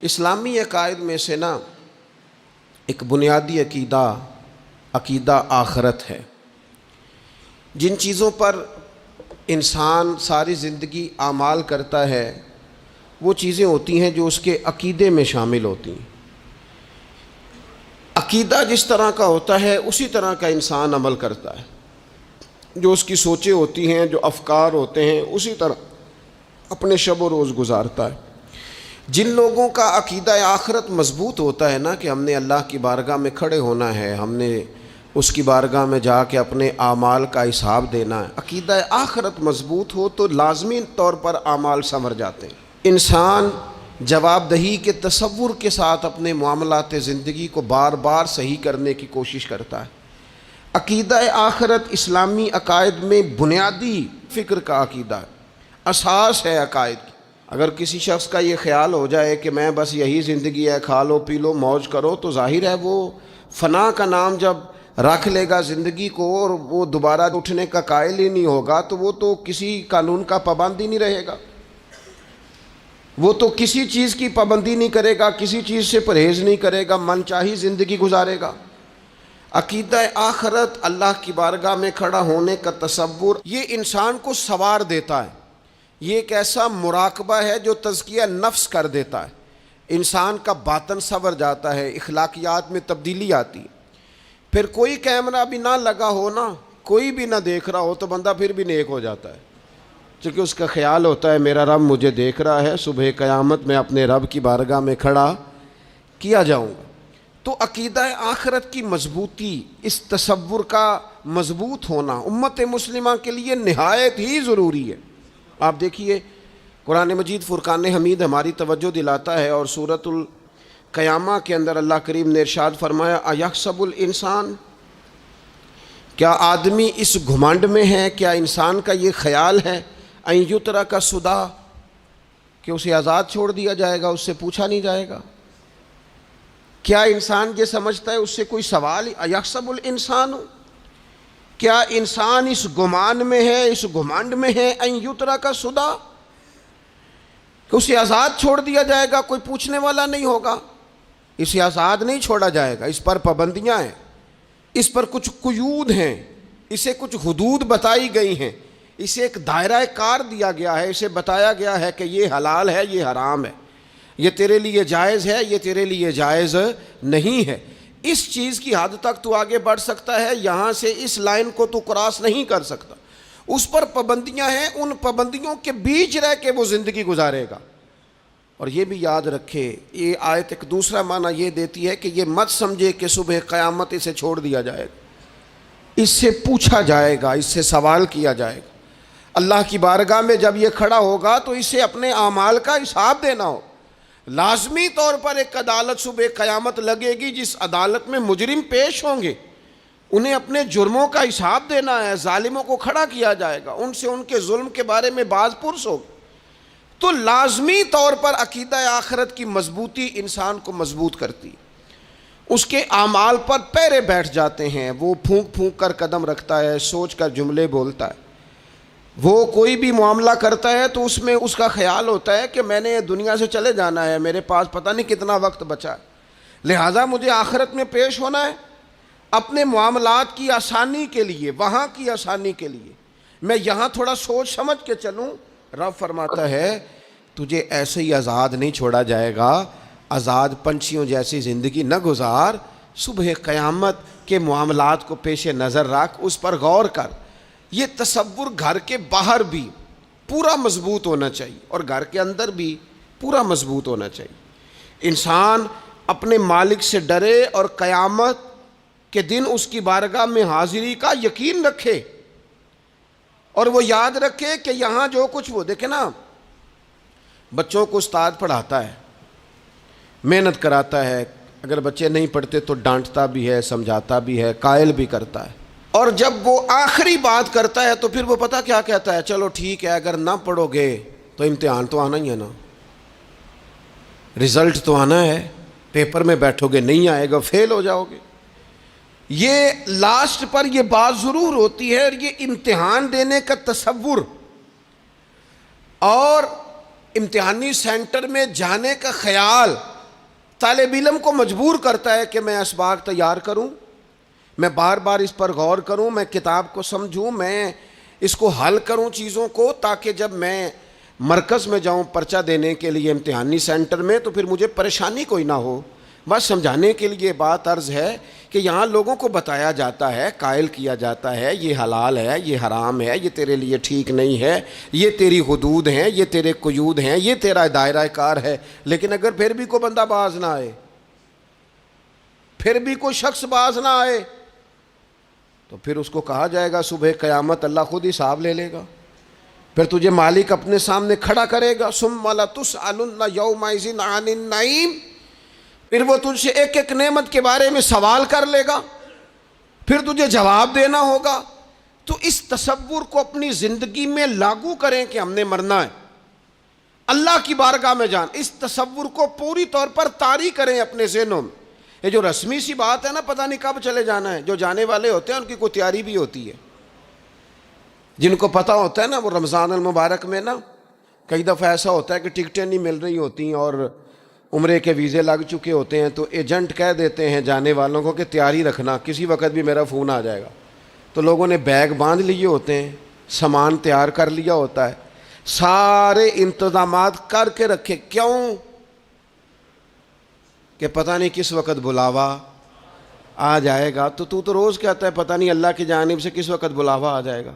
اسلامی عقائد میں سے نا ایک بنیادی عقیدہ آخرت ہے۔ جن چیزوں پر انسان ساری زندگی اعمال کرتا ہے وہ چیزیں ہوتی ہیں جو اس کے عقیدے میں شامل ہوتی ہیں۔ عقیدہ جس طرح کا ہوتا ہے اسی طرح کا انسان عمل کرتا ہے، جو اس کی سوچیں ہوتی ہیں، جو افکار ہوتے ہیں، اسی طرح اپنے شب و روز گزارتا ہے۔ جن لوگوں کا عقیدہ آخرت مضبوط ہوتا ہے نا کہ ہم نے اللہ کی بارگاہ میں کھڑے ہونا ہے، ہم نے اس کی بارگاہ میں جا کے اپنے اعمال کا حساب دینا ہے، عقیدہ آخرت مضبوط ہو تو لازمی طور پر اعمال سنور جاتے ہیں۔ انسان جواب دہی کے تصور کے ساتھ اپنے معاملات زندگی کو بار بار صحیح کرنے کی کوشش کرتا ہے۔ عقیدہ آخرت اسلامی عقائد میں بنیادی فکر کا عقیدہ ہے، اساس ہے عقائد کی۔ اگر کسی شخص کا یہ خیال ہو جائے کہ میں بس یہی زندگی ہے، کھا لو پی لو موج کرو، تو ظاہر ہے وہ فنا کا نام جب رکھ لے گا زندگی کو اور وہ دوبارہ اٹھنے کا قائل ہی نہیں ہوگا تو وہ تو کسی قانون کا پابند ہی نہیں رہے گا، وہ تو کسی چیز کی پابندی نہیں کرے گا، کسی چیز سے پرہیز نہیں کرے گا، من چاہی زندگی گزارے گا۔ عقیدہ آخرت، اللہ کی بارگاہ میں کھڑا ہونے کا تصور، یہ انسان کو سوار دیتا ہے۔ یہ ایک ایسا مراقبہ ہے جو تزکیہ نفس کر دیتا ہے، انسان کا باطن سنور جاتا ہے، اخلاقیات میں تبدیلی آتی ہے۔ پھر کوئی کیمرہ بھی نہ لگا ہو نا، کوئی بھی نہ دیکھ رہا ہو تو بندہ پھر بھی نیک ہو جاتا ہے، چونکہ اس کا خیال ہوتا ہے میرا رب مجھے دیکھ رہا ہے، صبح قیامت میں اپنے رب کی بارگاہ میں کھڑا کیا جاؤں گا۔ تو عقیدہ آخرت کی مضبوطی، اس تصور کا مضبوط ہونا امت مسلمہ کے لیے نہایت ہی ضروری ہے۔ آپ دیکھیے قرآن مجید فرقان حمید ہماری توجہ دلاتا ہے، اور سورۃ القیامہ کے اندر اللہ کریم نے ارشاد فرمایا ایحسب الانسان، کیا آدمی اس گھمنڈ میں ہے، کیا انسان کا یہ خیال ہے ان یترک سدی، کہ اسے آزاد چھوڑ دیا جائے گا، اس سے پوچھا نہیں جائے گا؟ کیا انسان یہ سمجھتا ہے اس سے کوئی سوال؟ ایحسب الانسان، کیا انسان اس گمان میں ہے، اس گھمنڈ میں ہے ان یترک سدی، کہ اسے آزاد چھوڑ دیا جائے گا، کوئی پوچھنے والا نہیں ہوگا؟ اسے آزاد نہیں چھوڑا جائے گا، اس پر پابندیاں ہیں، اس پر کچھ قیود ہیں، اسے کچھ حدود بتائی گئی ہیں، اسے ایک دائرہ کار دیا گیا ہے، اسے بتایا گیا ہے کہ یہ حلال ہے، یہ حرام ہے، یہ تیرے لیے جائز ہے، یہ تیرے لیے جائز نہیں ہے۔ اس چیز کی حد تک تو آگے بڑھ سکتا ہے، یہاں سے اس لائن کو تو کراس نہیں کر سکتا، اس پر پابندیاں ہیں، ان پابندیوں کے بیچ رہ کے وہ زندگی گزارے گا۔ اور یہ بھی یاد رکھے، یہ آیت ایک دوسرا معنی یہ دیتی ہے کہ یہ مت سمجھے کہ صبح قیامت اسے چھوڑ دیا جائے گا، اس سے پوچھا جائے گا، اس سے سوال کیا جائے گا۔ اللہ کی بارگاہ میں جب یہ کھڑا ہوگا تو اسے اپنے اعمال کا حساب دینا ہو۔ لازمی طور پر ایک عدالت صبح قیامت لگے گی، جس عدالت میں مجرم پیش ہوں گے، انہیں اپنے جرموں کا حساب دینا ہے، ظالموں کو کھڑا کیا جائے گا، ان سے ان کے ظلم کے بارے میں باز پرس ہوگا۔ تو لازمی طور پر عقیدہ آخرت کی مضبوطی انسان کو مضبوط کرتی ہے، اس کے اعمال پر پیرے بیٹھ جاتے ہیں، وہ پھونک پھونک کر قدم رکھتا ہے، سوچ کر جملے بولتا ہے، وہ کوئی بھی معاملہ کرتا ہے تو اس میں اس کا خیال ہوتا ہے کہ میں نے دنیا سے چلے جانا ہے، میرے پاس پتہ نہیں کتنا وقت بچا ہے، لہٰذا مجھے آخرت میں پیش ہونا ہے، اپنے معاملات کی آسانی کے لیے، وہاں کی آسانی کے لیے میں یہاں تھوڑا سوچ سمجھ کے چلوں۔ رب فرماتا ہے تجھے ایسے ہی آزاد نہیں چھوڑا جائے گا، آزاد پنچھیوں جیسی زندگی نہ گزار، صبح قیامت کے معاملات کو پیش نظر رکھ، اس پر غور کر۔ یہ تصور گھر کے باہر بھی پورا مضبوط ہونا چاہیے اور گھر کے اندر بھی پورا مضبوط ہونا چاہیے۔ انسان اپنے مالک سے ڈرے اور قیامت کے دن اس کی بارگاہ میں حاضری کا یقین رکھے، اور وہ یاد رکھے کہ یہاں جو کچھ، وہ دیکھیں نا، بچوں کو استاد پڑھاتا ہے، محنت کراتا ہے، اگر بچے نہیں پڑھتے تو ڈانٹتا بھی ہے، سمجھاتا بھی ہے، قائل بھی کرتا ہے، اور جب وہ آخری بات کرتا ہے تو پھر وہ پتہ کیا کہتا ہے؟ چلو ٹھیک ہے، اگر نہ پڑھو گے تو امتحان تو آنا ہی ہے نا، رزلٹ تو آنا ہے، پیپر میں بیٹھو گے نہیں آئے گا، فیل ہو جاؤ گے۔ یہ لاسٹ پر یہ بات ضرور ہوتی ہے، اور یہ امتحان دینے کا تصور اور امتحانی سینٹر میں جانے کا خیال طالب علم کو مجبور کرتا ہے کہ میں اسباق تیار کروں، میں بار بار اس پر غور کروں، میں کتاب کو سمجھوں، میں اس کو حل کروں چیزوں کو، تاکہ جب میں مرکز میں جاؤں پرچہ دینے کے لیے امتحانی سینٹر میں تو پھر مجھے پریشانی کوئی نہ ہو۔ بس سمجھانے کے لیے بات عرض ہے کہ یہاں لوگوں کو بتایا جاتا ہے، قائل کیا جاتا ہے یہ حلال ہے، یہ حرام ہے، یہ تیرے لیے ٹھیک نہیں ہے، یہ تیری حدود ہیں، یہ تیرے قیود ہیں، یہ تیرا دائرہ کار ہے۔ لیکن اگر پھر بھی کوئی بندہ باز نہ آئے، پھر بھی کوئی شخص باز نہ آئے، تو پھر اس کو کہا جائے گا صبح قیامت اللہ خود حساب لے لے گا، پھر تجھے مالک اپنے سامنے کھڑا کرے گا، ثم لتسألن یومئذ عن النعیم، پھر وہ تجھ سے ایک ایک نعمت کے بارے میں سوال کر لے گا، پھر تجھے جواب دینا ہوگا۔ تو اس تصور کو اپنی زندگی میں لاگو کریں کہ ہم نے مرنا ہے، اللہ کی بارگاہ میں جان، اس تصور کو پوری طور پر طاری کریں اپنے ذہنوں میں۔ یہ جو رسمی سی بات ہے نا، پتہ نہیں کب چلے جانا ہے، جو جانے والے ہوتے ہیں ان کی کوئی تیاری بھی ہوتی ہے، جن کو پتہ ہوتا ہے نا وہ رمضان المبارک میں نا کئی دفعہ ایسا ہوتا ہے کہ ٹکٹیں نہیں مل رہی ہوتی اور عمرے کے ویزے لگ چکے ہوتے ہیں، تو ایجنٹ کہہ دیتے ہیں جانے والوں کو کہ تیاری رکھنا، کسی وقت بھی میرا فون آ جائے گا۔ تو لوگوں نے بیگ باندھ لیے ہوتے ہیں، سامان تیار کر لیا ہوتا ہے، سارے انتظامات کر کے رکھے، کیوں کہ پتہ نہیں کس وقت بلاوا آ جائے گا۔ تو روز کہتا ہے پتہ نہیں اللہ کی جانب سے کس وقت بلاوا آ جائے گا۔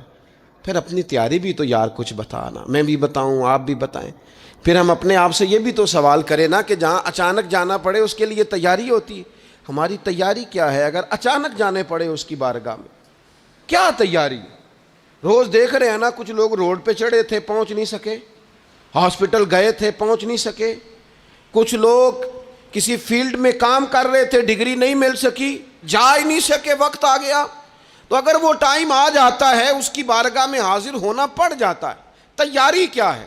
پھر اپنی تیاری بھی تو یار کچھ بتانا، میں بھی بتاؤں آپ بھی بتائیں۔ پھر ہم اپنے آپ سے یہ بھی تو سوال کریں نا کہ جہاں اچانک جانا پڑے اس کے لیے تیاری ہوتی ہے، ہماری تیاری کیا ہے؟ اگر اچانک جانے پڑے اس کی بارگاہ میں کیا تیاری؟ روز دیکھ رہے ہیں نا، کچھ لوگ روڈ پہ چڑھے تھے پہنچ نہیں سکے، ہاسپٹل گئے تھے پہنچ نہیں سکے، کچھ لوگ کسی فیلڈ میں کام کر رہے تھے ڈگری نہیں مل سکی، جا ہی نہیں سکے، وقت آ گیا۔ تو اگر وہ ٹائم آ جاتا ہے اس کی بارگاہ میں حاضر ہونا پڑ جاتا ہے، تیاری کیا ہے؟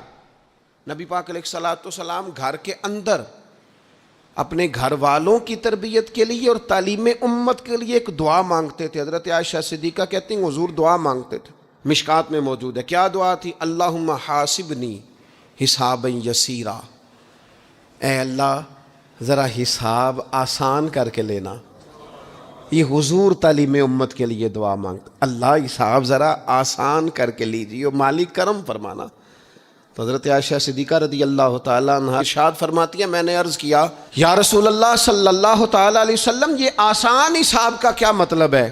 نبی پاک علیہ الصلوۃ والسلام گھر کے اندر اپنے گھر والوں کی تربیت کے لیے اور تعلیم امت کے لیے ایک دعا مانگتے تھے۔ حضرت عائشہ صدیقہ کہتی ہیں حضور دعا مانگتے تھے، مشکات میں موجود ہے۔ کیا دعا تھی؟ اللہم حاسبنی حسابا یسیرا، اے اللہ ذرا حساب آسان کر کے لینا۔ یہ حضور تعلیم امت کے لیے دعا مانگتا، اللہ حساب ذرا آسان کر کے لیجیے، مالک کرم فرمانا۔ تو حضرت عائشہ صدیقہ رضی اللہ تعالیٰ عنہ ارشاد فرماتی ہے، میں نے عرض کیا یا رسول اللہ صلی اللہ تعالیٰ علیہ وسلم یہ آسان حساب کا کیا مطلب ہے؟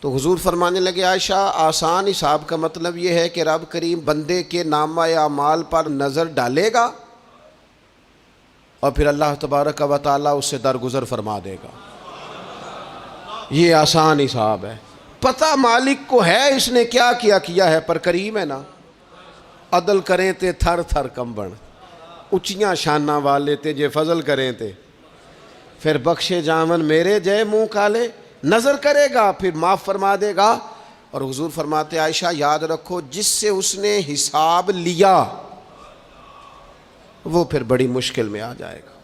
تو حضور فرمانے لگے عائشہ آسان حساب کا مطلب یہ ہے کہ رب کریم بندے کے نامہ اعمال پر نظر ڈالے گا اور پھر اللہ تبارک و تعالیٰ اس سے درگزر فرما دے گا۔ یہ آسان حساب ہے، پتہ مالک کو ہے اس نے کیا کیا ہے، پر کریم ہے نا۔ عدل کریں تے تھر تھر کمبن، اچیاں شاناں والے تے جے فضل کریں تے پھر بخشے جامن میرے جے منہ کالے، نظر کرے گا پھر معاف فرما دے گا۔ اور حضور فرماتے عائشہ یاد رکھو جس سے اس نے حساب لیا وہ پھر بڑی مشکل میں آ جائے گا،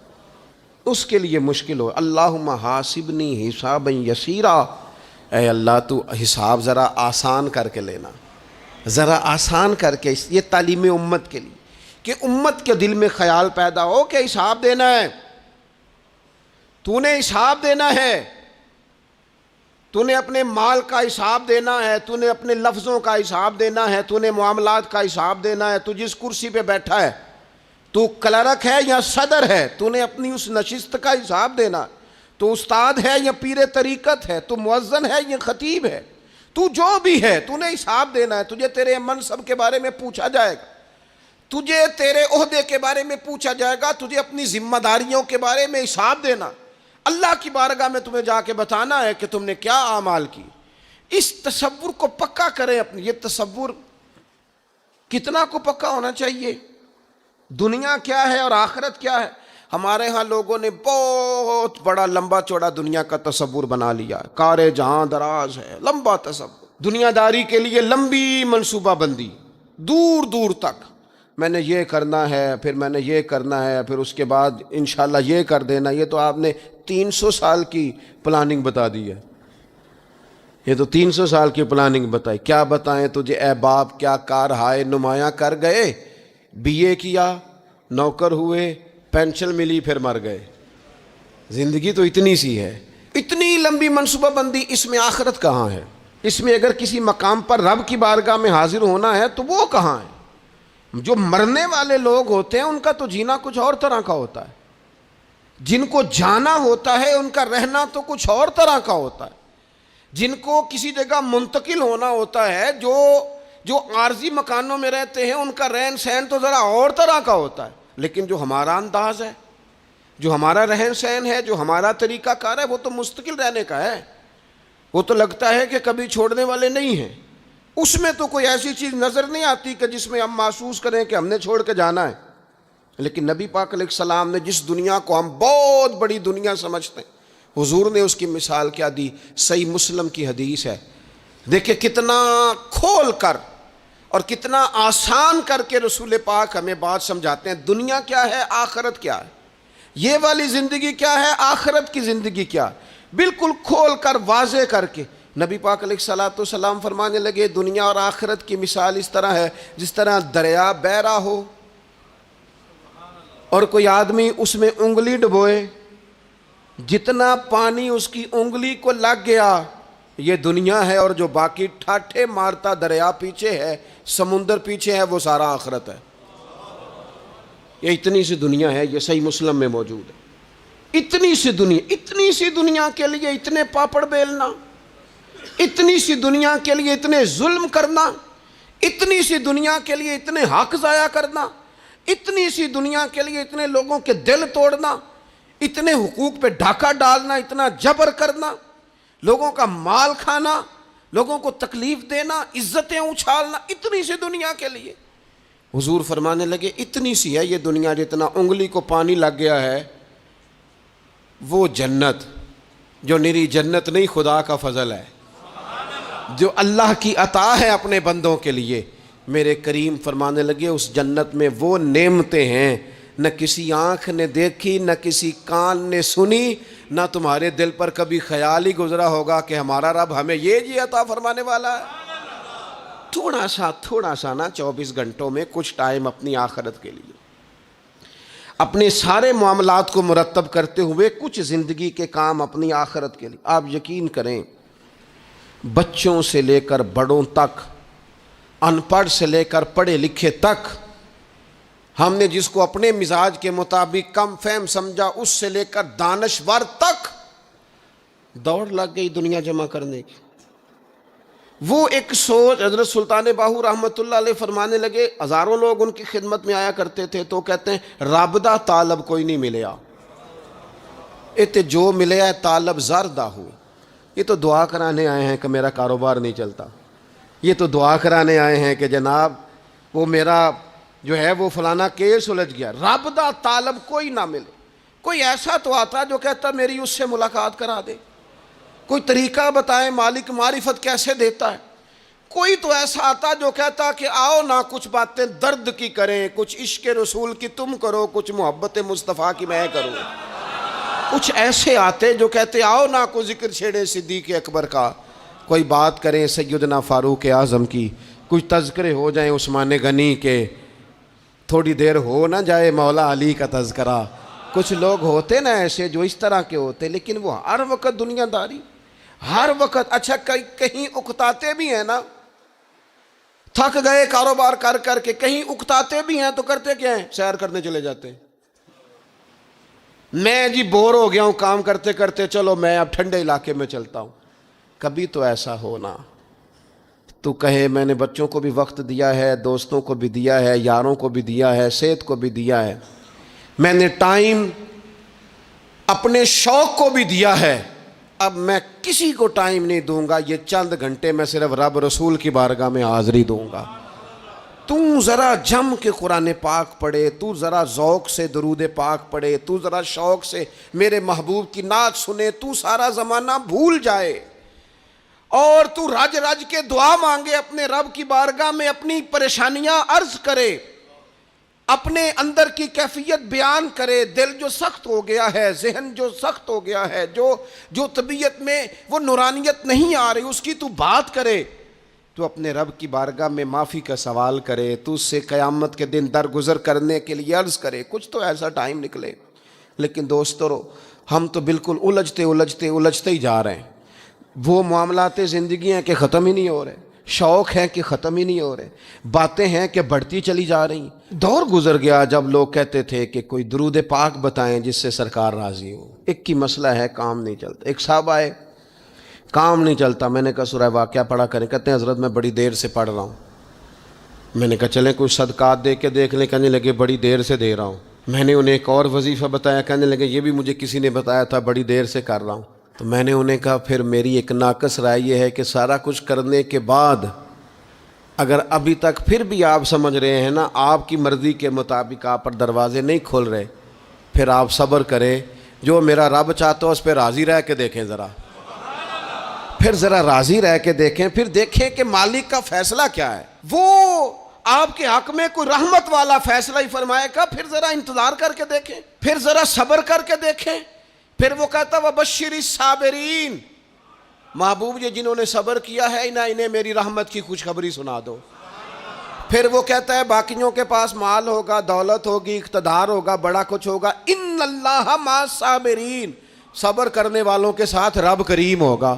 اس کے لیے مشکل ہو۔ اللہم حاسبنی حسابا یسیرا، اے اللہ تو حساب ذرا آسان کر کے لینا، ذرا آسان کر کے۔ یہ تعلیم امت کے لیے کہ امت کے دل میں خیال پیدا ہو کہ حساب دینا ہے، تو نے حساب دینا ہے، تو نے اپنے مال کا حساب دینا ہے، تو نے اپنے لفظوں کا حساب دینا ہے، تو نے معاملات کا حساب دینا ہے۔ تو جس کرسی پہ بیٹھا ہے، تو کلرک ہے یا صدر ہے، تو نے اپنی اس نشست کا حساب دینا۔ تو استاد ہے یا پیر طریقت ہے، تو مؤذن ہے یا خطیب ہے، تو جو بھی ہے تو نے حساب دینا ہے۔ تجھے تیرے منصب کے بارے میں پوچھا جائے گا، تجھے تیرے عہدے کے بارے میں پوچھا جائے گا، تجھے اپنی ذمہ داریوں کے بارے میں حساب دینا، اللہ کی بارگاہ میں تمہیں جا کے بتانا ہے کہ تم نے کیا اعمال کی۔ اس تصور کو پکا کریں اپنی۔ یہ تصور کتنا کو پکا ہونا چاہیے، دنیا کیا ہے اور آخرت کیا ہے۔ ہمارے ہاں لوگوں نے بہت بڑا لمبا چوڑا دنیا کا تصور بنا لیا، کار جہاں دراز ہے، لمبا تصور، دنیا داری کے لیے لمبی منصوبہ بندی، دور دور تک میں نے یہ کرنا ہے، پھر میں نے یہ کرنا ہے، پھر اس کے بعد انشاءاللہ یہ کر دینا۔ یہ تو آپ نے 300 سال کی پلاننگ بتا دی ہے، یہ تو 300 سال کی پلاننگ بتائی۔ کیا بتائیں تجھے اے باپ، کیا کار ہائے نمایاں کر گئے BA کیا, نوکر ہوئے, پینشن ملی, پھر مر گئے. زندگی تو اتنی سی ہے, اتنی لمبی منصوبہ بندی, اس میں آخرت کہاں ہے؟ اس میں اگر کسی مقام پر رب کی بارگاہ میں حاضر ہونا ہے تو وہ کہاں ہے؟ جو مرنے والے لوگ ہوتے ہیں ان کا تو جینا کچھ اور طرح کا ہوتا ہے, جن کو جانا ہوتا ہے ان کا رہنا تو کچھ اور طرح کا ہوتا ہے, جن کو کسی جگہ منتقل ہونا ہوتا ہے, جو عارضی مکانوں میں رہتے ہیں ان کا رہن سہن تو ذرا اور طرح کا ہوتا ہے. لیکن جو ہمارا انداز ہے, جو ہمارا رہن سہن ہے, جو ہمارا طریقہ کار ہے, وہ تو مستقل رہنے کا ہے. وہ تو لگتا ہے کہ کبھی چھوڑنے والے نہیں ہیں. اس میں تو کوئی ایسی چیز نظر نہیں آتی کہ جس میں ہم محسوس کریں کہ ہم نے چھوڑ کے جانا ہے. لیکن نبی پاک علیہ السلام نے جس دنیا کو ہم بہت بڑی دنیا سمجھتے ہیں, حضور نے اس کی مثال کیا دی. صحیح مسلم کی حدیث ہے, دیکھیں کتنا کھول کر اور کتنا آسان کر کے رسول پاک ہمیں بات سمجھاتے ہیں. دنیا کیا ہے, آخرت کیا ہے, یہ والی زندگی کیا ہے, آخرت کی زندگی کیا, بالکل کھول کر واضح کر کے نبی پاک علیہ الصلوۃ والسلام فرمانے لگے دنیا اور آخرت کی مثال اس طرح ہے جس طرح دریا بہہ رہا ہو اور کوئی آدمی اس میں انگلی ڈبوئے, جتنا پانی اس کی انگلی کو لگ گیا یہ دنیا ہے, اور جو باقی ٹھاٹھے مارتا دریا پیچھے ہے, سمندر پیچھے ہے, وہ سارا آخرت ہے. یہ اتنی سی دنیا ہے, یہ صحیح مسلم میں موجود ہے. اتنی سی دنیا کے لیے اتنے پاپڑ بیلنا, اتنی سی دنیا کے لیے اتنے ظلم کرنا, اتنی سی دنیا کے لیے اتنے حق ضائع کرنا, اتنی سی دنیا کے لیے اتنے لوگوں کے دل توڑنا, اتنے حقوق پہ ڈھاکہ ڈالنا, اتنا جبر کرنا, لوگوں کا مال کھانا, لوگوں کو تکلیف دینا, عزتیں اچھالنا, اتنی سی دنیا کے لیے. حضور فرمانے لگے اتنی سی ہے یہ دنیا, جتنا انگلی کو پانی لگ گیا ہے وہ جنت, جو نری جنت نہیں, خدا کا فضل ہے, جو اللہ کی عطا ہے اپنے بندوں کے لیے. میرے کریم فرمانے لگے اس جنت میں وہ نعمتیں ہیں نہ کسی آنکھ نے دیکھی, نہ کسی کان نے سنی, نہ تمہارے دل پر کبھی خیال ہی گزرا ہوگا کہ ہمارا رب ہمیں یہ عطا فرمانے والا ہے. تھوڑا سا نا 24 گھنٹوں میں کچھ ٹائم اپنی آخرت کے لیے, اپنے سارے معاملات کو مرتب کرتے ہوئے کچھ زندگی کے کام اپنی آخرت کے لیے. آپ یقین کریں بچوں سے لے کر بڑوں تک, ان پڑھ سے لے کر پڑھے لکھے تک, ہم نے جس کو اپنے مزاج کے مطابق کم فہم سمجھا اس سے لے کر دانشور تک دوڑ لگ گئی دنیا جمع کرنے کی. وہ ایک سوچ حضرت سلطان باہو رحمۃ اللہ علیہ فرمانے لگے, ہزاروں لوگ ان کی خدمت میں آیا کرتے تھے تو کہتے ہیں رابدہ طالب کوئی نہیں ملیا, اتنے جو ملیا ہے طالب زردہ ہو. یہ تو دعا کرانے آئے ہیں کہ میرا کاروبار نہیں چلتا, یہ تو دعا کرانے آئے ہیں کہ جناب وہ میرا جو ہے وہ فلانا کیس سلجھ گیا. رابدہ طالب کوئی نہ ملے. کوئی ایسا تو آتا جو کہتا میری اس سے ملاقات کرا دے, کوئی طریقہ بتائیں مالک معرفت کیسے دیتا ہے. کوئی تو ایسا آتا جو کہتا کہ آؤ نہ کچھ باتیں درد کی کریں, کچھ عشق رسول کی تم کرو, کچھ محبت مصطفیٰ کی میں کروں. کچھ ایسے آتے جو کہتے آؤ نہ کوئی ذکر چھیڑے صدیق اکبر کا, کوئی بات کریں سیدنا فاروق اعظم کی, کچھ تذکرے ہو جائیں عثمان غنی کے, تھوڑی دیر ہو نہ جائے مولا علی کا تذکرہ. کچھ لوگ ہوتے نا ایسے جو اس طرح کے ہوتے, لیکن وہ ہر وقت دنیا داری, ہر وقت. اچھا کہیں اکتاتے بھی ہیں نا, تھک گئے کاروبار کر کر کے, کہیں اکتاتے بھی ہیں تو کرتے کیا ہیں, سیر کرنے چلے جاتے ہیں. میں جی بور ہو گیا ہوں کام کرتے کرتے, چلو میں اب ٹھنڈے علاقے میں چلتا ہوں. کبھی تو ایسا ہونا تو کہے میں نے بچوں کو بھی وقت دیا ہے, دوستوں کو بھی دیا ہے, یاروں کو بھی دیا ہے, صحت کو بھی دیا ہے, میں نے ٹائم اپنے شوق کو بھی دیا ہے, اب میں کسی کو ٹائم نہیں دوں گا, یہ چند گھنٹے میں صرف رب رسول کی بارگاہ میں حاضری دوں گا. تو ذرا جم کے قرآن پاک پڑھے, تو ذرا ذوق سے درود پاک پڑھے, تو ذرا شوق سے میرے محبوب کی نعت سنے, تو سارا زمانہ بھول جائے اور تو رج رج کے دعا مانگے اپنے رب کی بارگاہ میں, اپنی پریشانیاں عرض کرے, اپنے اندر کی کیفیت بیان کرے. دل جو سخت ہو گیا ہے, ذہن جو سخت ہو گیا ہے, جو طبیعت میں وہ نورانیت نہیں آ رہی, اس کی تو بات کرے. تو اپنے رب کی بارگاہ میں معافی کا سوال کرے، تو اس سے قیامت کے دن درگزر کرنے کے لیے عرض کرے، کچھ تو ایسا ٹائم نکلے۔ لیکن دوستو، ہم تو بالکل الجھتے ہی جا رہے ہیں۔ وہ معاملات زندگی ہیں کہ ختم ہی نہیں ہو رہے، شوق ہیں کہ ختم ہی نہیں ہو رہے، باتیں ہیں کہ بڑھتی چلی جا رہی ہیں۔ دور گزر گیا جب لوگ کہتے تھے کہ کوئی درود پاک بتائیں جس سے سرکار راضی ہو۔ ایک کی مسئلہ ہے، کام نہیں چلتا۔ ایک صاحب آئے، کام نہیں چلتا۔ میں نے کہا سورہ واقعہ پڑھا کریں۔ کہتے ہیں حضرت میں بڑی دیر سے پڑھ رہا ہوں۔ میں نے کہا چلیں کچھ صدقات دے کے دیکھ لیں۔ کہنے لگے بڑی دیر سے دے رہا ہوں۔ میں نے انہیں ایک اور وظیفہ بتایا، کہنے لگے یہ بھی مجھے کسی نے بتایا تھا، بڑی دیر سے کر رہا ہوں۔ تو میں نے انہیں کہا پھر میری ایک ناقص رائے یہ ہے کہ سارا کچھ کرنے کے بعد اگر ابھی تک پھر بھی آپ سمجھ رہے ہیں نا آپ کی مرضی کے مطابق آپ پر دروازے نہیں کھل رہے، پھر آپ صبر کریں۔ جو میرا رب چاہتا ہے اس پہ راضی رہ کے دیکھیں، پھر ذرا راضی رہ کے دیکھیں، پھر دیکھیں کہ مالک کا فیصلہ کیا ہے۔ وہ آپ کے حق میں کوئی رحمت والا فیصلہ ہی فرمائے گا، پھر ذرا انتظار کر کے دیکھیں، پھر ذرا صبر کر کے دیکھیں۔ پھر وہ کہتا وَبَشِّرِ الصَّابِرِينَ، محبوب یہ جنہوں نے صبر کیا ہے انہیں میری رحمت کی خوشخبری سنا دو۔ پھر وہ کہتا ہے باقیوں کے پاس مال ہوگا، دولت ہوگی، اقتدار ہوگا، بڑا کچھ ہوگا، ان اللہ مع الصابرین، صبر کرنے والوں کے ساتھ رب کریم ہوگا۔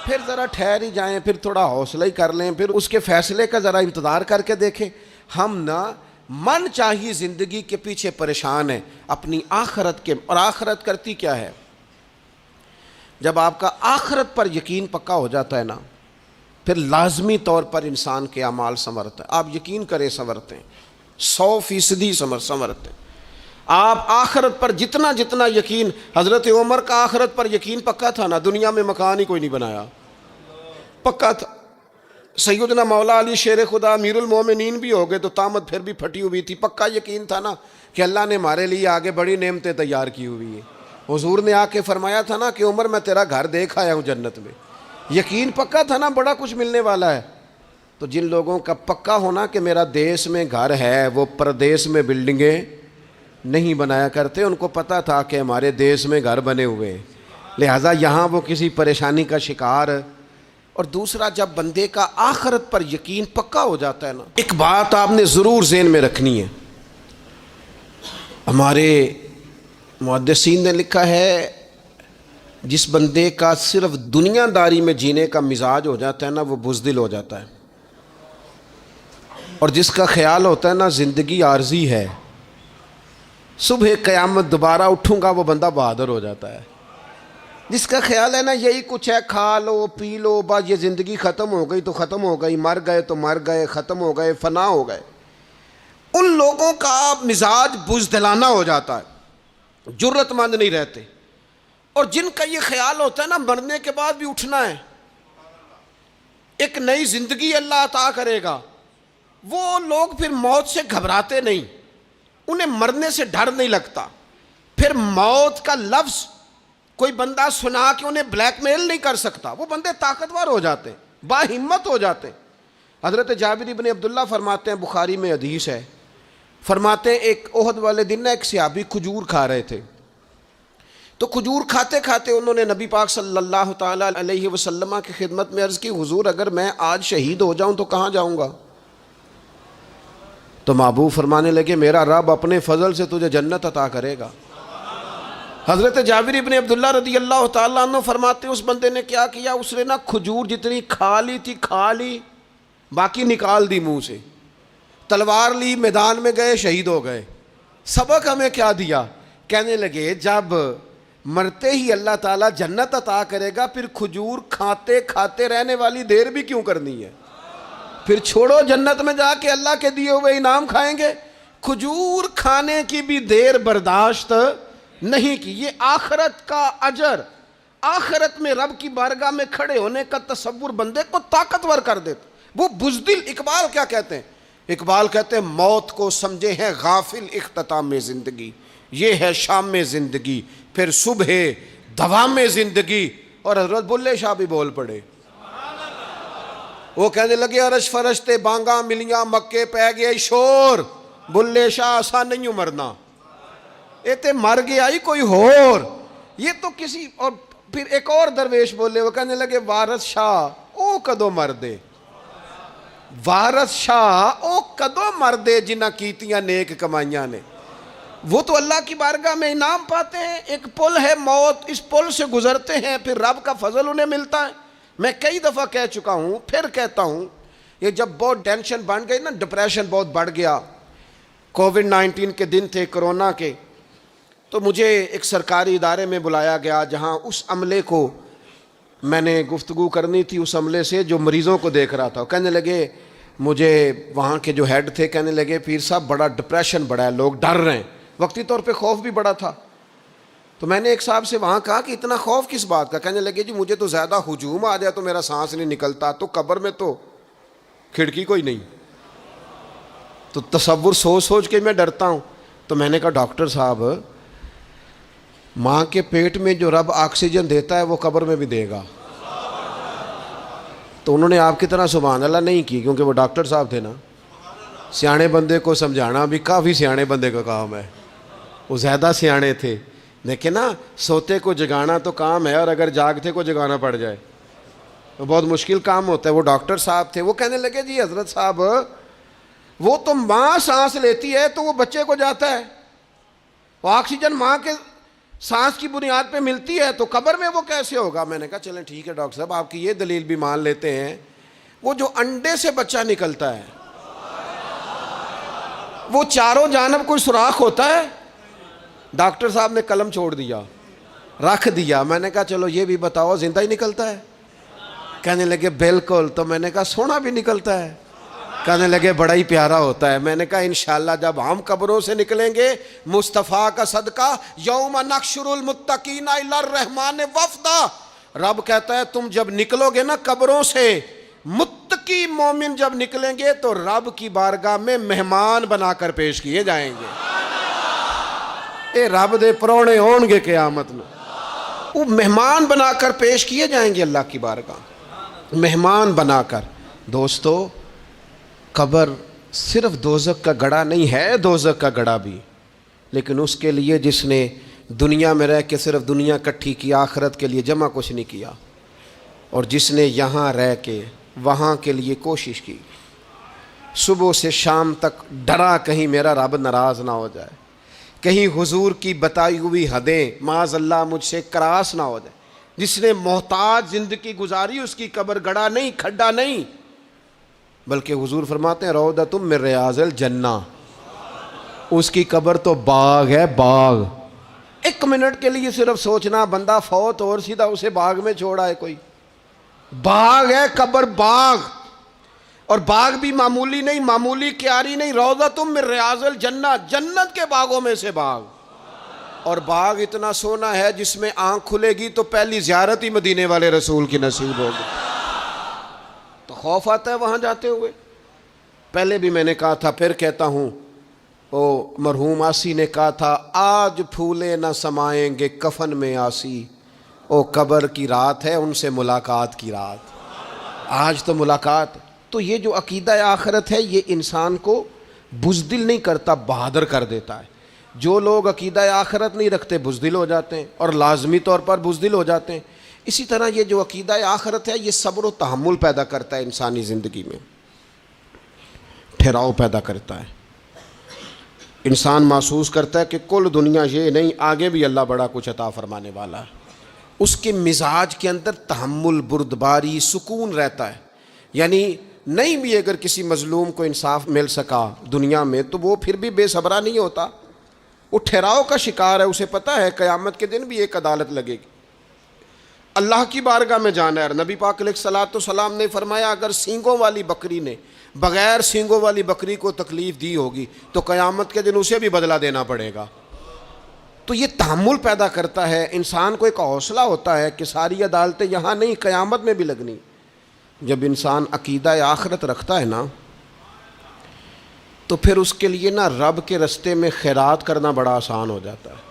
پھر ذرا ٹھہر ہی جائیں، پھر تھوڑا حوصلہ ہی کر لیں، پھر اس کے فیصلے کا ذرا انتظار کر کے دیکھیں۔ ہم نہ من چاہیے زندگی کے پیچھے پریشان ہیں اپنی آخرت کے، اور آخرت کرتی کیا ہے؟ جب آپ کا آخرت پر یقین پکا ہو جاتا ہے نا، پھر لازمی طور پر انسان کے اعمال سنورتے ہیں۔ آپ یقین کریں سنورتے ہیں، 100% سنورتے ہیں۔ آپ آخرت پر جتنا یقین، حضرت عمر کا آخرت پر یقین پکا تھا نا، دنیا میں مکان ہی کوئی نہیں بنایا، پکا تھا۔ سیدنا مولا علی شیر خدا امیر المومنین بھی ہو گئے تو طامت پھر بھی پھٹی ہوئی تھی، پکا یقین تھا نا کہ اللہ نے ہمارے لیے آگے بڑی نعمتیں تیار کی ہوئی ہیں۔ حضور نے آ کے فرمایا تھا نا کہ عمر میں تیرا گھر دیکھ آیا ہوں جنت میں، یقین پکا تھا نا بڑا کچھ ملنے والا ہے۔ تو جن لوگوں کا پکا ہونا کہ میرا دیس میں گھر ہے، وہ پردیس میں بلڈنگیں نہیں بنایا کرتے، ان کو پتا تھا کہ ہمارے دیس میں گھر بنے ہوئے ہیں، لہٰذا یہاں وہ کسی پریشانی کا شکار۔ اور دوسرا، جب بندے کا آخرت پر یقین پکا ہو جاتا ہے نا، ایک بات آپ نے ضرور ذہن میں رکھنی ہے۔ ہمارے محدثین نے لکھا ہے جس بندے کا صرف دنیا داری میں جینے کا مزاج ہو جاتا ہے نا، وہ بزدل ہو جاتا ہے، اور جس کا خیال ہوتا ہے نا زندگی عارضی ہے، صبح قیامت دوبارہ اٹھوں گا، وہ بندہ بہادر ہو جاتا ہے۔ جس کا خیال ہے نا یہی کچھ ہے، کھا لو پی لو بس، یہ زندگی ختم ہو گئی تو ختم ہو گئی، مر گئے تو مر گئے، ختم ہو گئے، فنا ہو گئے، ان لوگوں کا مزاج بزدلانہ ہو جاتا ہے، جرت مند نہیں رہتے۔ اور جن کا یہ خیال ہوتا ہے نا مرنے کے بعد بھی اٹھنا ہے، ایک نئی زندگی اللہ عطا کرے گا، وہ لوگ پھر موت سے گھبراتے نہیں، انہیں مرنے سے ڈر نہیں لگتا۔ پھر موت کا لفظ کوئی بندہ سنا کہ انہیں بلیک میل نہیں کر سکتا، وہ بندے طاقتور ہو جاتے، باہمت ہو جاتے۔ حضرت جابر بن عبداللہ فرماتے ہیں، بخاری میں حدیث ہے، فرماتے ہیں ایک احد والے دن نا ایک صحابی کھجور کھا رہے تھے، تو کھجور کھاتے کھاتے انہوں نے نبی پاک صلی اللہ تعالیٰ علیہ وسلم کی خدمت میں عرض کی، حضور اگر میں آج شہید ہو جاؤں تو کہاں جاؤں گا؟ تو محبوب فرمانے لگے میرا رب اپنے فضل سے تجھے جنت عطا کرے گا۔ حضرت جابر ابن عبداللہ رضی اللہ تعالیٰ عنہ فرماتے ہیں اس بندے نے کیا کیا، اس نے نا کھجور جتنی کھا لی تھی کھا لی، باقی نکال دی منہ سے، تلوار لی، میدان میں گئے، شہید ہو گئے۔ سبق ہمیں کیا دیا؟ کہنے لگے جب مرتے ہی اللہ تعالیٰ جنت عطا کرے گا، پھر کھجور کھاتے کھاتے رہنے والی دیر بھی کیوں کرنی ہے؟ پھر چھوڑو، جنت میں جا کے اللہ کے دیے ہوئے انعام کھائیں گے۔ کھجور کھانے کی بھی دیر برداشت نہیں کی۔ یہ آخرت کا اجر، آخرت میں رب کی بارگاہ میں کھڑے ہونے کا تصور بندے کو طاقتور کر دیتا۔ وہ بزدل، اقبال کیا کہتے ہیں؟ اقبال کہتے ہیں موت کو سمجھے ہیں غافل اختتام میں زندگی، یہ ہے شام میں زندگی، پھر صبح دوام میں زندگی۔ اور حضرت بلے شاہ بھی بول پڑے، وہ کہنے لگے عرش فرشتے بانگاں ملیاں مکے پہ گیا شور، بلے شاہ آسان نہیں مرنا، یہ تے مر گیا ہی کوئی اور، یہ تو کسی اور۔ پھر ایک اور درویش بولے، وہ کہنے لگے وارث شاہ او کدو مر دے، وارث شاہ او کدو مردے جنہ کیتیاں نیک کمائیاں نے، وہ تو اللہ کی بارگاہ میں انعام پاتے ہیں. ایک پل ہے موت، اس پل سے گزرتے ہیں، پھر رب کا فضل انہیں ملتا ہے. میں کئی دفعہ کہہ چکا ہوں، پھر کہتا ہوں، یہ جب بہت ٹینشن بن گئی نا، ڈپریشن بہت بڑھ گیا، کووڈ-19 کے دن تھے، کرونا کے، تو مجھے ایک سرکاری ادارے میں بلایا گیا جہاں اس عملے کو میں نے گفتگو کرنی تھی، اس عملے سے جو مریضوں کو دیکھ رہا تھا. کہنے لگے مجھے وہاں کے جو ہیڈ تھے، کہنے لگے پیر صاحب بڑا ڈپریشن بڑا ہے، لوگ ڈر رہے ہیں. وقتی طور پہ خوف بھی بڑا تھا. تو میں نے ایک صاحب سے وہاں کہا کہ اتنا خوف کس بات کا؟ کہنے لگے جی مجھے تو زیادہ ہجوم آ جائے تو میرا سانس نہیں نکلتا، تو قبر میں تو کھڑکی کوئی نہیں، تو تصور سوچ سوچ کے میں ڈرتا ہوں. تو میں نے کہا ڈاکٹر صاحب، ماں کے پیٹ میں جو رب آکسیجن دیتا ہے وہ قبر میں بھی دے گا. تو انہوں نے آپ کی طرح سبحان اللہ نہیں کی، کیونکہ وہ ڈاکٹر صاحب تھے نا. سیانے بندے کو سمجھانا بھی کافی سیانے بندے کا کام ہے، وہ زیادہ سیانے تھے. لیکن نا سوتے کو جگانا تو کام ہے، اور اگر جاگتے کو جگانا پڑ جائے تو بہت مشکل کام ہوتا ہے. وہ ڈاکٹر صاحب تھے. وہ کہنے لگے جی حضرت صاحب، وہ تو ماں سانس لیتی ہے تو وہ بچے کو جاتا ہے، وہ آکسیجن ماں کے سانس کی بنیاد پہ ملتی ہے، تو قبر میں وہ کیسے ہوگا؟ میں نے کہا چلیں ٹھیک ہے ڈاکٹر صاحب، آپ کی یہ دلیل بھی مان لیتے ہیں. وہ جو انڈے سے بچہ نکلتا ہے، وہ چاروں جانب کوئی سوراخ ہوتا ہے؟ ڈاکٹر صاحب نے قلم چھوڑ دیا، رکھ دیا. میں نے کہا چلو یہ بھی بتاؤ زندہ ہی نکلتا ہے؟ کہنے لگے بالکل. تو میں نے کہا سونا بھی نکلتا ہے؟ کہنے لگے بڑا ہی پیارا ہوتا ہے. میں نے کہا انشاءاللہ جب ہم قبروں سے نکلیں گے، مصطفیٰ کا صدقہ، یوم نحشر المتقین الی الرحمن وفدا، رب کہتا ہے تم جب نکلو گے نا قبروں سے، متقی مومن جب نکلیں گے تو رب کی بارگاہ میں مہمان بنا کر پیش کیے جائیں گے. اے رب دے پرونے ہون گے قیامت میں، وہ مہمان بنا کر پیش کیے جائیں گے اللہ کی بارگاہ، مہمان بنا کر. دوستو، قبر صرف دوزخ کا گڑھا نہیں ہے، دوزخ کا گڑھا بھی، لیکن اس کے لیے جس نے دنیا میں رہ کے صرف دنیا کٹھی کی، آخرت کے لیے جمع کچھ نہیں کیا، اور جس نے یہاں رہ کے وہاں کے لیے کوشش کی، صبح سے شام تک ڈرا کہیں میرا رب ناراض نہ ہو جائے، کہیں حضور کی بتائی ہوئی حدیں معاذ اللہ مجھ سے کراس نہ ہو جائے. جس نے محتاج زندگی گزاری، اس کی قبر گڑھا نہیں، کھڈا نہیں، بلکہ حضور فرماتے ہیں روضۃ من ریاض الجنہ، اس کی قبر تو باغ ہے، باغ. ایک منٹ کے لیے صرف سوچنا، بندہ فوت اور سیدھا اسے باغ میں چھوڑا ہے کوئی، باغ ہے قبر، باغ. اور باغ بھی معمولی نہیں، معمولی کیاری نہیں، روضۃ من ریاض الجنہ، جنت کے باغوں میں سے باغ. اور باغ اتنا سونا ہے جس میں آنکھ کھلے گی تو پہلی زیارت ہی مدینے والے رسول کی نصیب ہوگی. تو خوف آتا ہے وہاں جاتے ہوئے. پہلے بھی میں نے کہا تھا، پھر کہتا ہوں، او مرحوم آسی نے کہا تھا، آج پھولے نہ سمائیں گے کفن میں آسی، او قبر کی رات ہے ان سے ملاقات کی رات. آج تو ملاقات. تو یہ جو عقیدہ آخرت ہے یہ انسان کو بزدل نہیں کرتا، بہادر کر دیتا ہے. جو لوگ عقیدہ آخرت نہیں رکھتے بزدل ہو جاتے ہیں، اور لازمی طور پر بزدل ہو جاتے ہیں. اسی طرح یہ جو عقیدہ آخرت ہے یہ صبر و تحمل پیدا کرتا ہے انسانی زندگی میں، ٹھہراؤ پیدا کرتا ہے. انسان محسوس کرتا ہے کہ کل دنیا یہ نہیں، آگے بھی اللہ بڑا کچھ عطا فرمانے والا ہے. اس کے مزاج کے اندر تحمل، بردباری، سکون رہتا ہے. یعنی نہیں بھی اگر کسی مظلوم کو انصاف مل سکا دنیا میں تو وہ پھر بھی بے صبرا نہیں ہوتا، وہ ٹھہراؤ کا شکار ہے. اسے پتہ ہے قیامت کے دن بھی ایک عدالت لگے گی، اللہ کی بارگاہ میں جانا ہے. نبی پاک علیہ الصلوۃ والسلام نے فرمایا اگر سینگوں والی بکری نے بغیر سینگوں والی بکری کو تکلیف دی ہوگی تو قیامت کے دن اسے بھی بدلہ دینا پڑے گا. تو یہ تحمل پیدا کرتا ہے، انسان کو ایک حوصلہ ہوتا ہے کہ ساری عدالتیں یہاں نہیں، قیامت میں بھی لگنی. جب انسان عقیدہ آخرت رکھتا ہے نا تو پھر اس کے لیے نا رب کے رستے میں خیرات کرنا بڑا آسان ہو جاتا ہے.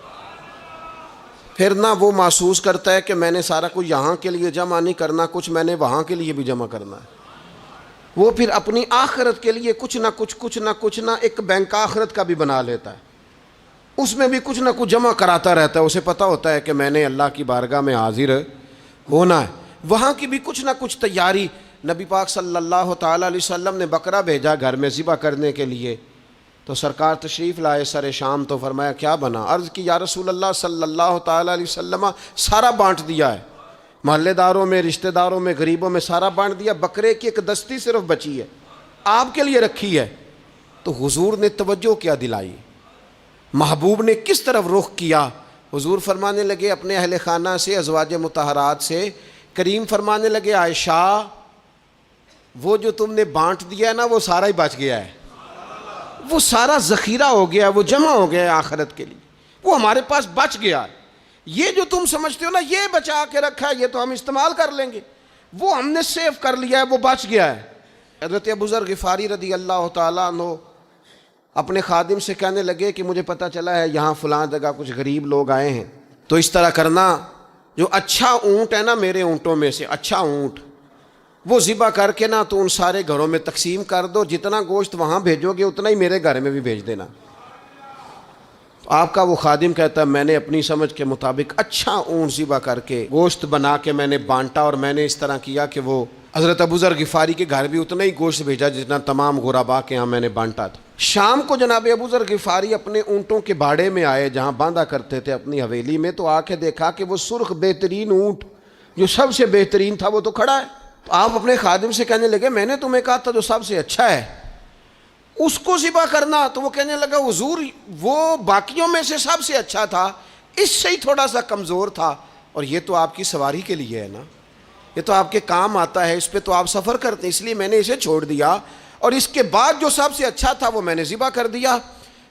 پھر نہ وہ محسوس کرتا ہے کہ میں نے سارا کچھ یہاں کے لیے جمع نہیں کرنا، کچھ میں نے وہاں کے لیے بھی جمع کرنا ہے. وہ پھر اپنی آخرت کے لیے کچھ نہ ایک بینک آخرت کا بھی بنا لیتا ہے، اس میں بھی کچھ نہ کچھ جمع کراتا رہتا ہے. اسے پتہ ہوتا ہے کہ میں نے اللہ کی بارگاہ میں حاضر ہونا ہے، وہاں کی بھی کچھ نہ کچھ تیاری. نبی پاک صلی اللہ تعالیٰ علیہ وسلم نے بکرا بھیجا گھر میں ذبح کرنے کے لیے، تو سرکار تشریف لائے سر شام، تو فرمایا کیا بنا؟ عرض کی یا رسول اللہ صلی اللہ تعالیٰ علیہ وسلم سارا بانٹ دیا ہے، محلے داروں میں، رشتہ داروں میں، غریبوں میں سارا بانٹ دیا، بکرے کی ایک دستی صرف بچی ہے، آپ کے لیے رکھی ہے۔ تو حضور نے توجہ کیا دلائی، محبوب نے کس طرف رخ کیا؟ حضور فرمانے لگے اپنے اہل خانہ سے، ازواج مطہرات سے، کریم فرمانے لگے عائشہ وہ جو تم نے بانٹ دیا ہے نا وہ سارا ہی بچ گیا ہے، وہ سارا ذخیرہ ہو گیا، وہ جمع ہو گیا ہے آخرت کے لیے، وہ ہمارے پاس بچ گیا ہے۔ یہ جو تم سمجھتے ہو نا یہ بچا کے رکھا ہے، یہ تو ہم استعمال کر لیں گے، وہ ہم نے سیو کر لیا ہے، وہ بچ گیا ہے۔ حضرت ابو ذر غفاری رضی اللہ تعالیٰ عنہ اپنے خادم سے کہنے لگے کہ مجھے پتہ چلا ہے یہاں فلاں جگہ کچھ غریب لوگ آئے ہیں، تو اس طرح کرنا، جو اچھا اونٹ ہے نا میرے اونٹوں میں سے، اچھا اونٹ وہ ذبح کر کے نا تو ان سارے گھروں میں تقسیم کر دو، جتنا گوشت وہاں بھیجو گے اتنا ہی میرے گھر میں بھی بھیج دینا۔ آپ کا وہ خادم کہتا ہے میں نے اپنی سمجھ کے مطابق اچھا اونٹ ذبح کر کے گوشت بنا کے میں نے بانٹا، اور میں نے اس طرح کیا کہ وہ حضرت ابو ذر غفاری کے گھر بھی اتنا ہی گوشت بھیجا جتنا تمام غربا کے ہاں میں نے بانٹا تھا۔ شام کو جناب ابو ذر غفاری اپنے اونٹوں کے باڑے میں آئے جہاں باندھا کرتے تھے اپنی حویلی میں، تو آ کے دیکھا کہ وہ سرخ بہترین اونٹ جو سب سے بہترین تھا وہ تو کھڑا ہے۔ تو آپ اپنے خادم سے کہنے لگے میں نے تمہیں کہا تھا جو سب سے اچھا ہے اس کو ذبح کرنا، تو وہ کہنے لگا حضور وہ باقیوں میں سے سب سے اچھا تھا، اس سے ہی تھوڑا سا کمزور تھا، اور یہ تو آپ کی سواری کے لیے ہے نا، یہ تو آپ کے کام آتا ہے، اس پہ تو آپ سفر کرتے ہیں، اس لیے میں نے اسے چھوڑ دیا، اور اس کے بعد جو سب سے اچھا تھا وہ میں نے ذبح کر دیا۔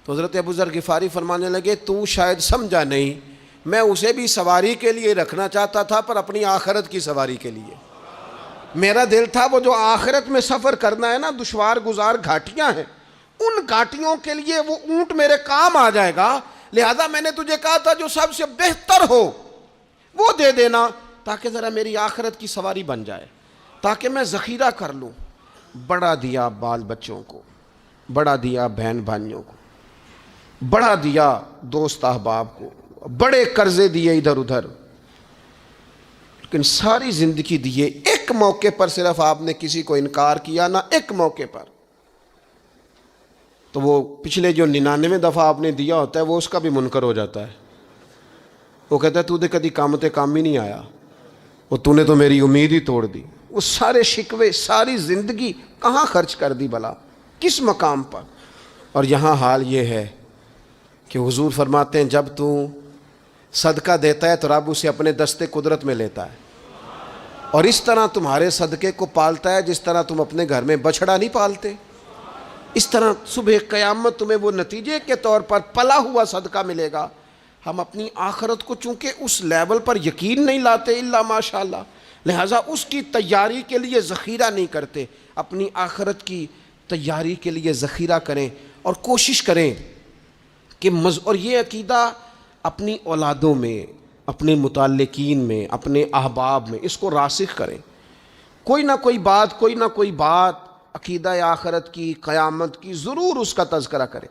تو حضرت ابو ذر غفاری فرمانے لگے تو شاید سمجھا نہیں، میں اسے بھی سواری کے لیے رکھنا چاہتا تھا پر اپنی آخرت کی سواری کے لیے، میرا دل تھا وہ جو آخرت میں سفر کرنا ہے نا، دشوار گزار گھاٹیاں ہیں، ان گھاٹیوں کے لیے وہ اونٹ میرے کام آ جائے گا، لہذا میں نے تجھے کہا تھا جو سب سے بہتر ہو وہ دے دینا تاکہ ذرا میری آخرت کی سواری بن جائے، تاکہ میں ذخیرہ کر لوں۔ بڑا دیا بال بچوں کو، بڑا دیا بہن بھائیوں کو، بڑا دیا دوست احباب کو، بڑے قرضے دیے ادھر ادھر، لیکن ساری زندگی دیے، ایک موقع پر صرف آپ نے کسی کو انکار کیا نہ، ایک موقع پر، تو وہ پچھلے جو 99 دفعہ آپ نے دیا ہوتا ہے وہ اس کا بھی منکر ہو جاتا ہے، وہ کہتا ہے تو نے کدی کام تے کام ہی نہیں آیا، وہ تو نے تو میری امید ہی توڑ دی۔ وہ سارے شکوے، ساری زندگی کہاں خرچ کر دی بلا، کس مقام پر؟ اور یہاں حال یہ ہے کہ حضور فرماتے ہیں جب تو صدقہ دیتا ہے تو رب اسے اپنے دستے قدرت میں لیتا ہے، اور اس طرح تمہارے صدقے کو پالتا ہے جس طرح تم اپنے گھر میں بچھڑا نہیں پالتے، اس طرح صبح قیامت تمہیں وہ نتیجے کے طور پر پلا ہوا صدقہ ملے گا۔ ہم اپنی آخرت کو چونکہ اس لیول پر یقین نہیں لاتے الا ماشاءاللہ، لہٰذا اس کی تیاری کے لیے ذخیرہ نہیں کرتے، اپنی آخرت کی تیاری کے لیے ذخیرہ کریں اور کوشش کریں کہ اور یہ عقیدہ اپنی اولادوں میں، اپنے متعلقین میں، اپنے احباب میں اس کو راسخ کریں، کوئی نہ کوئی بات عقیدہ آخرت کی، قیامت کی ضرور اس کا تذکرہ کریں،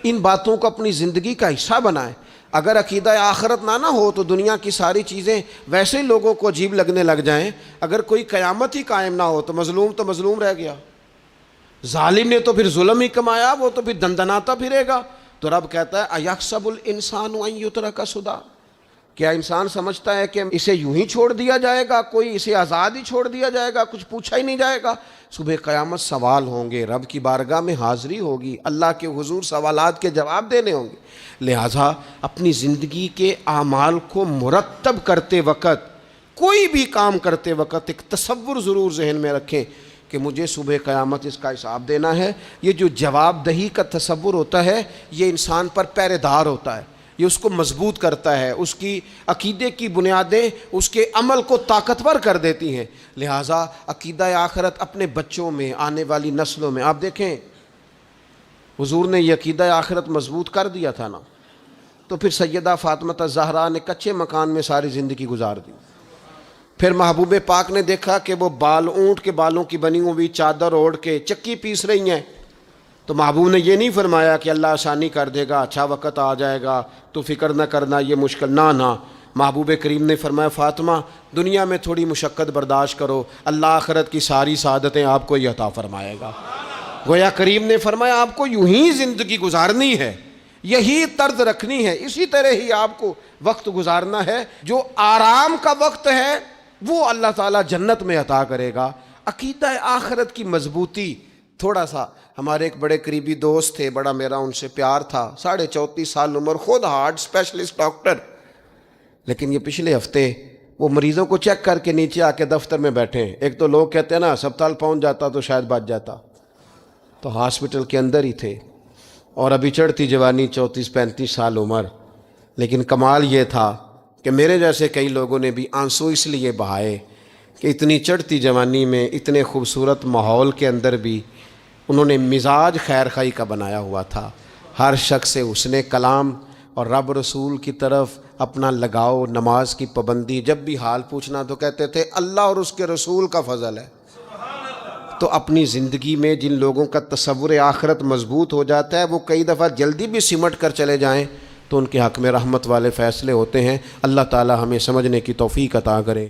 ان باتوں کو اپنی زندگی کا حصہ بنائیں۔ اگر عقیدہ آخرت نہ ہو تو دنیا کی ساری چیزیں ویسے ہی لوگوں کو عجیب لگنے لگ جائیں، اگر کوئی قیامت ہی قائم نہ ہو تو مظلوم رہ گیا، ظالم نے تو پھر ظلم ہی کمایا، وہ تو پھر دندناتا پھرے گا۔ تو رب کہتا ہے اَيَحْسَبُ الْإِنسَانُ أَن يُتْرَكَ سُدًى، کیا انسان سمجھتا ہے کہ اسے یوں ہی چھوڑ دیا جائے گا، کوئی اسے آزاد ہی چھوڑ دیا جائے گا، کچھ پوچھا ہی نہیں جائے گا؟ صبح قیامت سوال ہوں گے، رب کی بارگاہ میں حاضری ہوگی، اللہ کے حضور سوالات کے جواب دینے ہوں گے، لہٰذا اپنی زندگی کے اعمال کو مرتب کرتے وقت، کوئی بھی کام کرتے وقت ایک تصور ضرور ذہن میں رکھیں کہ مجھے صبح قیامت اس کا حساب دینا ہے۔ یہ جو جواب دہی کا تصور ہوتا ہے یہ انسان پر پہرے دار ہوتا ہے، یہ اس کو مضبوط کرتا ہے، اس کی عقیدے کی بنیادیں اس کے عمل کو طاقتور کر دیتی ہیں۔ لہٰذا عقیدہ آخرت اپنے بچوں میں، آنے والی نسلوں میں، آپ دیکھیں حضور نے یہ عقیدہ آخرت مضبوط کر دیا تھا نا، تو پھر سیدہ فاطمہ الزہرا نے کچے مکان میں ساری زندگی گزار دی، پھر محبوب پاک نے دیکھا کہ وہ اونٹ کے بالوں کی بنی ہوئی چادر اوڑھ کے چکی پیس رہی ہیں، تو محبوب نے یہ نہیں فرمایا کہ اللہ آسانی کر دے گا، اچھا وقت آ جائے گا تو فکر نہ کرنا یہ مشکل، نہ محبوب کریم نے فرمایا فاطمہ دنیا میں تھوڑی مشقت برداشت کرو، اللہ آخرت کی ساری سعادتیں آپ کو ہی عطا فرمائے گا۔ گویا کریم نے فرمایا آپ کو یوں ہی زندگی گزارنی ہے، یہی طرز رکھنی ہے، اسی طرح ہی آپ کو وقت گزارنا ہے۔ جو آرام کا وقت ہے وہ اللہ تعالیٰ جنت میں عطا کرے گا۔ عقیدہ آخرت کی مضبوطی تھوڑا سا، ہمارے ایک بڑے قریبی دوست تھے، بڑا میرا ان سے پیار تھا، 34.5 سال عمر، خود ہارٹ اسپیشلسٹ ڈاکٹر، لیکن یہ پچھلے ہفتے وہ مریضوں کو چیک کر کے نیچے آ کے دفتر میں بیٹھے ہیں۔ ایک تو لوگ کہتے ہیں نا ہسپتال پہنچ جاتا تو شاید بچ جاتا، تو ہاسپٹل کے اندر ہی تھے، اور ابھی چڑھتی جوانی، 34-35 سال عمر۔ لیکن کمال یہ تھا کہ میرے جیسے کئی لوگوں نے بھی آنسو اس لیے بہائے کہ اتنی چڑھتی جوانی میں اتنے خوبصورت ماحول کے اندر بھی انہوں نے مزاج خیر خواہی کا بنایا ہوا تھا، ہر شخص سے حسن کلام اور رب رسول کی طرف اپنا لگاؤ، نماز کی پابندی، جب بھی حال پوچھنا تو کہتے تھے اللہ اور اس کے رسول کا فضل ہے۔ تو اپنی زندگی میں جن لوگوں کا تصور آخرت مضبوط ہو جاتا ہے وہ کئی دفعہ جلدی بھی سمٹ کر چلے جائیں تو ان کے حق میں رحمت والے فیصلے ہوتے ہیں۔ اللہ تعالی ہمیں سمجھنے کی توفیق عطا کرے۔